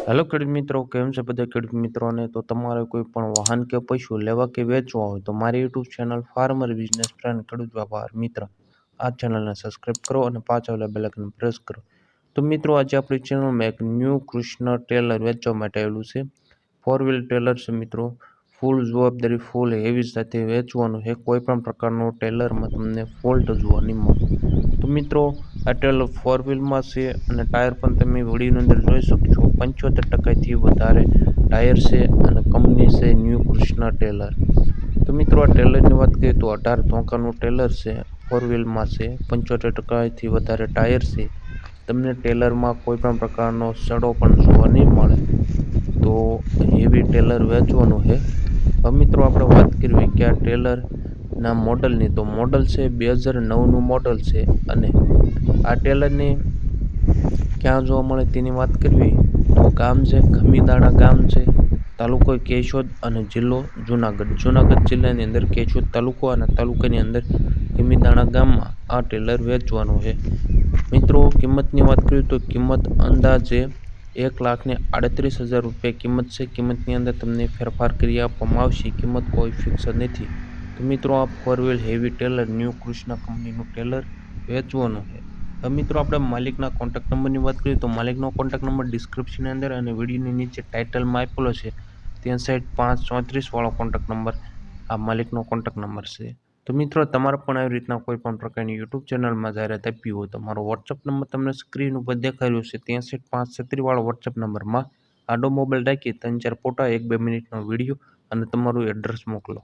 Hello ખેડૂત મિત્રો, કેમ છે બધા ખેડૂત મિત્રોને? તો તમારે કોઈ પણ વાહન કે પશુ લેવા કે વેચવા હોય તો મારી YouTube channel farmer business friend ખેડૂત વ્યાપાર મિત્ર આ ચેનલને સબસ્ક્રાઇબ કરો અને પાછળ બેલ આઇકન પ્રેસ કરો. તો મિત્રો, આજે આપણી ચેનલમાં એક ન્યૂ કૃષ્ણ ટેલર વેચવા માટે આવેલું છે. 4 વ્હીલ ટેલર છે મિત્રો. ફૂલ જવાબદારી, ફૂલ હેવી સાથે વેચવાનું છે. કોઈ પણ પ્રકારનું ટેલરમાં તમને ફોલ્ટ જોવા નહીં મળે. તો મિત્રો, આ ટેલર 4 વ્હીલમાં છે અને ટાયર પણ તમે વિડીયોની અંદર જોઈ શકશો. 75% વધારે ટાયર છે અને કંપની છે ન્યૂ કૃષ્ણ ટેલર. તો મિત્રો, આ ટેલરની વાત કરીએ તો 18 ધોકાનું ટેલર છે. 4 વ્હીલમાં છે. 75% વધારે ટાયર છે. તમને ટેલરમાં કોઈ પણ પ્રકારનો સડો પણ જોવા નહીં મળે. તો હેવી ટેલર વેચવાનું છે. હવે મિત્રો, આપણે વાત કરવી કે આ ટેલરના મોડલની, તો મોડલ છે 2009નું મોડલ છે અને આ ટેલરની ક્યાં જોવા મળે તેની વાત કરવી તો ગામ છે ખમીદાણા ગામ છે, તાલુકો કેશોદ અને જિલ્લો જુનાગઢ. જુનાગઢ જિલ્લાની અંદર કેશોદ તાલુકો અને તાલુકાની અંદર ખમીદાણા ગામમાં આ ટેલર વેચવાનું છે. મિત્રો, કિંમતની વાત કરીએ તો કિંમત અંદાજે 1,38,000 રૂપિયા કિંમત છે. કિંમતની અંદર તમને ફેરફાર કરી આપવામાં આવશે. કિંમત કોઈ ફિક્સ નથી. તો મિત્રો, આ 4 wheel heavy trailer new Krishna કંપનીનું ટેલર વેચવાનું છે. હવે મિત્રો, આપણે માલિકના કોન્ટેક્ટ નંબરની વાત કરીએ તો માલિકનો કોન્ટેક્ટ નંબર ડિસ્ક્રિપ્શનની અંદર અને વિડીયોની નીચે ટાઇટલમાં આપેલો છે. 63 5 34 વાળો કોન્ટેક્ટ નંબર આ માલિકનો કોન્ટેક્ટ નંબર છે. તો મિત્રો, તમારે પણ આવી રીતના કોઈ પણ પ્રકારની યુટ્યુબ ચેનલમાં જાહેરાત આપવી હોય તો મારો વોટ્સઅપ નંબર તમને સ્ક્રીન ઉપર દેખાઈ રહ્યો છે. 63 5 36 વાળો વોટ્સઅપ નંબરમાં આડો મોબાઈલ રાખી 3-4 ફોટા 1-2 મિનિટનો વિડીયો અને તમારું એડ્રેસ મોકલો.